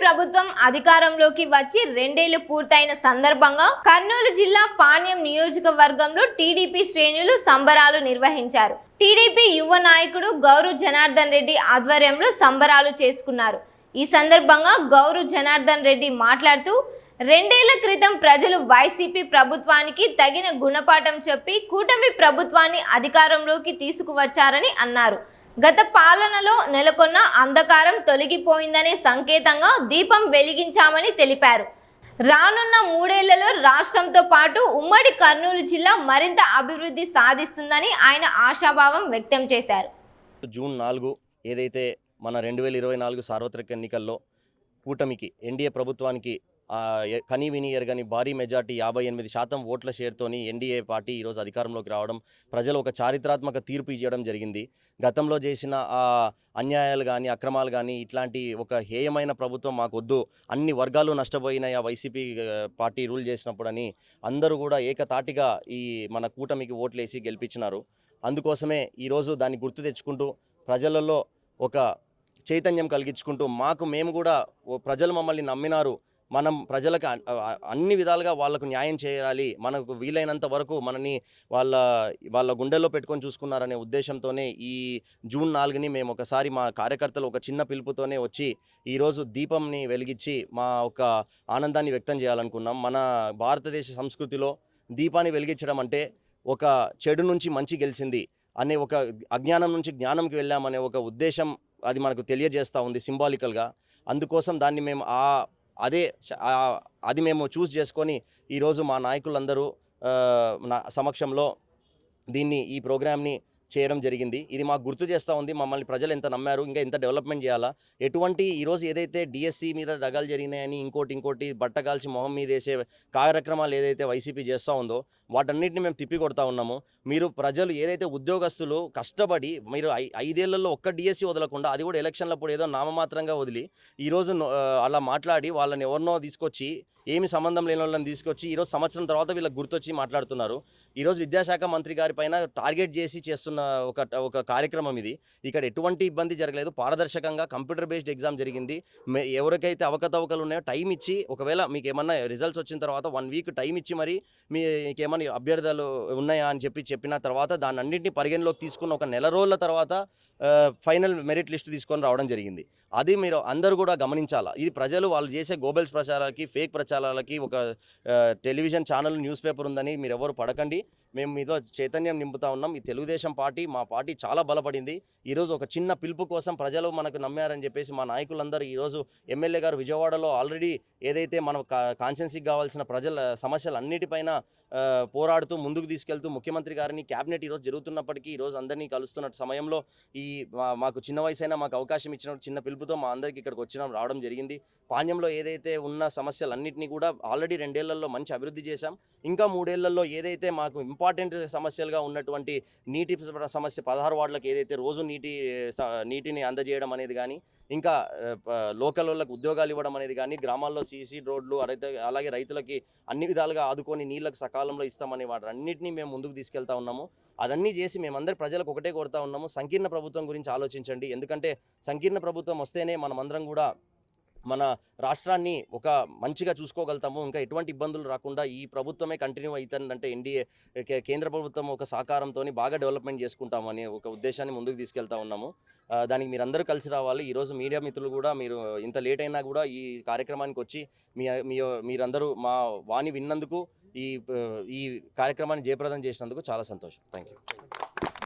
ప్రభుత్వం అధికారంలోకి వచ్చి 2 ఏళ్లు పూర్తయిన సందర్భంగా కర్నూలు జిల్లా పాణ్యం నియోజకవర్గంలో టీడీపీ శ్రేణులు సంబరాలు నిర్వహించారు. టీడీపీ యువ నాయకుడు గౌరు జనార్దన్ రెడ్డి ఆధ్వర్యంలో సంబరాలు చేసుకున్నారు. ఈ సందర్భంగా గౌరు జనార్దన్ రెడ్డి మాట్లాడుతూ 2 ఏళ్ల క్రితం ప్రజలు వైసీపీ ప్రభుత్వానికి తగిన గుణపాఠం చెప్పి కూటమి ప్రభుత్వాన్ని అధికారంలోకి తీసుకువచ్చారని అన్నారు. గత పాలనలో నెలకొన్న అంధకారం తొలగిపోయిందనే సంకేతంగా దీపం వెలిగించామని తెలిపారు. రానున్న 3 ఏళ్లలో రాష్ట్రంతో పాటు ఉమ్మడి కర్నూలు జిల్లా మరింత అభివృద్ధి సాధిస్తుందని ఆయన ఆశాభావం వ్యక్తం చేశారు. జూన్ 4 ఏదైతే మన 2024 సార్వత్రిక ఎన్నికల్లో కూటమికి ఎన్డీఏ ప్రభుత్వానికి కనీ విని ఎరగని భారీ మెజార్టీ 58% ఓట్ల షేర్తోని ఎన్డీఏ పార్టీ ఈరోజు అధికారంలోకి రావడం, ప్రజలు ఒక చారిత్రాత్మక తీర్పు ఇవ్వడం జరిగింది. గతంలో చేసిన అన్యాయాలు కానీ అక్రమాలు కానీ ఇట్లాంటి ఒక హేయమైన ప్రభుత్వం మాకొద్దు, అన్ని వర్గాలు నష్టపోయినాయి ఆ వైసీపీ పార్టీ రూల్ చేసినప్పుడని అందరూ కూడా ఏకతాటిగా ఈ మన కూటమికి ఓట్లేసి గెలిపించినారు. అందుకోసమే ఈరోజు దాన్ని గుర్తు తెచ్చుకుంటూ ప్రజలలో ఒక చైతన్యం కలిగించుకుంటూ మేము కూడా ప్రజలు మమ్మల్ని నమ్మినారు, మనం ప్రజలకు అన్ని విధాలుగా వాళ్ళకు న్యాయం చేయాలి, మనకు వీలైనంత వరకు మనని వాళ్ళ గుండెల్లో పెట్టుకొని చూసుకున్నారనే ఉద్దేశంతోనే ఈ జూన్ 4ని మేము ఒకసారి మా కార్యకర్తలు ఒక చిన్న పిలుపుతోనే వచ్చి ఈరోజు దీపంని వెలిగించి మా ఒక ఆనందాన్ని వ్యక్తం చేయాలనుకున్నాం. మన భారతదేశ సంస్కృతిలో దీపాన్ని వెలిగించడం అంటే ఒక చెడు నుంచి మంచి గెలిచింది అనే ఒక అజ్ఞానం నుంచి జ్ఞానంకి వెళ్ళామనే ఒక ఉద్దేశం అది మనకు తెలియజేస్తూ ఉంది సింబాలికల్గా. అందుకోసం దాన్ని మేము అది మేము చూస్ చేసుకొని ఈరోజు మా నాయకులందరూ నా సమక్షంలో ఈ ప్రోగ్రామ్ని చేయడం జరిగింది. ఇది మాకు గుర్తు చేస్తూ ఉంది మమ్మల్ని ప్రజలు ఎంత నమ్మారు, ఇంకా ఎంత డెవలప్మెంట్ చేయాలా, ఎటువంటి ఈరోజు ఏదైతే డిఎస్సి మీద దగాలు జరిగినాయని ఇంకోటి బట్టగాల్చి మొహం మీద వేసే కార్యక్రమాలు ఏదైతే వైసీపీ చేస్తూ ఉందో వాటన్నిటిని మేము తిప్పికొడతా ఉన్నాము. మీరు ప్రజలు ఏదైతే ఉద్యోగస్తులు కష్టపడి మీరు 5 ఏళ్లలో ఒక్క డిఎస్సి వదలకుండా, అది కూడా ఎలక్షన్లప్పుడు ఏదో నామమాత్రంగా వదిలి ఈరోజు అలా మాట్లాడి వాళ్ళని ఎవరినో తీసుకొచ్చి ఏమి సంబంధం లేని వాళ్ళని తీసుకొచ్చి ఈరోజు సంవత్సరం తర్వాత వీళ్ళకి గుర్తొచ్చి మాట్లాడుతున్నారు. ఈరోజు విద్యాశాఖ మంత్రి గారి పైన టార్గెట్ చేసి చేస్తున్న ఒక కార్యక్రమం ఇది. ఇక్కడ ఎటువంటి ఇబ్బంది జరగలేదు, పారదర్శకంగా కంప్యూటర్ బేస్డ్ ఎగ్జామ్ జరిగింది. ఎవరికైతే అవకతవకలు ఉన్నాయో టైం ఇచ్చి, ఒకవేళ మీకు ఏమన్నా రిజల్ట్స్ వచ్చిన తర్వాత 1 వీక్ టైం ఇచ్చి మరి మీకేమన్నా అభ్యర్థులు ఉన్నాయా అని చెప్పిన తర్వాత దాన్ని అన్నింటినీ పరిగణలోకి తీసుకున్న ఒక నెల రోజుల తర్వాత ఫైనల్ మెరిట్ లిస్ట్ తీసుకొని రావడం జరిగింది. అది మీరు అందరూ కూడా గమనించాలా. ఇది ప్రజలు వాళ్ళు చేసే గోబెల్స్ ప్రచారాలకి, ఫేక్ ప్రచారాలకి ఒక టెలివిజన్ ఛానల్, న్యూస్ పేపర్ ఉందని మీరు ఎవరు పడకండి. మేము మీతో చైతన్యం నింపుతా ఉన్నాం. ఈ తెలుగుదేశం పార్టీ, మా పార్టీ చాలా బలపడింది. ఈరోజు ఒక చిన్న పిలుపు కోసం ప్రజలు మనకు నమ్మారని చెప్పేసి మా నాయకులందరూ ఈరోజు ఎమ్మెల్యే గారు విజయవాడలో ఆల్రెడీ ఏదైతే మన కాన్స్టిట్యున్సీకి కావాల్సిన ప్రజల సమస్యలన్నిటిపైన పోరాడుతూ ముందుకు తీసుకెళ్తూ ముఖ్యమంత్రి గారిని క్యాబినెట్ ఈరోజు జరుగుతున్నప్పటికీ ఈరోజు అందరినీ కలుస్తున్న సమయంలో మాకు చిన్న వయసైనా మాకు అవకాశం ఇచ్చినప్పుడు చిన్న పిలుపుతో మా అందరికీ ఇక్కడికి రావడం జరిగింది. పాణ్యంలో ఏదైతే ఉన్న సమస్యలన్నింటినీ కూడా ఆల్రెడీ 2 ఏళ్లలో మంచి అభివృద్ధి చేశాం. ఇంకా 3 ఏళ్లలో ఏదైతే మాకు ఇంపార్టెంట్ సమస్యలుగా ఉన్నటువంటి నీటి సమస్య 16 వార్డులకు ఏదైతే రోజు నీటిని అందజేయడం అనేది కానీ, ఇంకా లోకల్ వాళ్ళకు ఉద్యోగాలు ఇవ్వడం అనేది కానీ, గ్రామాల్లో సీసీ రోడ్లు అలాగే రైతులకి అన్ని విధాలుగా ఆదుకొని నీళ్లకు సకాలంలో ఇస్తామనే వాటన్నిటినీ మేము ముందుకు తీసుకెళ్తా ఉన్నాము. అదన్నీ చేసి మేమందరి ప్రజలకు ఒకటే కోరుతా ఉన్నాము, సంకీర్ణ ప్రభుత్వం గురించి ఆలోచించండి. ఎందుకంటే సంకీర్ణ ప్రభుత్వం వస్తేనే మనమందరం కూడా మన రాష్ట్రాన్ని ఒక మంచిగా చూసుకోగలుగుతాము. ఇంకా ఎటువంటి ఇబ్బందులు రాకుండా ఈ ప్రభుత్వమే కంటిన్యూ అవుతుందంటే ఎన్డీఏ కేంద్ర ప్రభుత్వం ఒక సహకారంతో బాగా డెవలప్మెంట్ చేసుకుంటామని ఒక ఉద్దేశాన్ని ముందుకు తీసుకెళ్తా ఉన్నాము. దానికి మీరందరూ కలిసి రావాలి. ఈరోజు మీడియా మిత్రులు కూడా మీరు ఇంత లేట్ అయినా కూడా ఈ కార్యక్రమానికి వచ్చి మీరందరూ మా వాణి విన్నందుకు, ఈ కార్యక్రమాన్ని జయప్రదం చేసినందుకు చాలా సంతోషం. Thank you.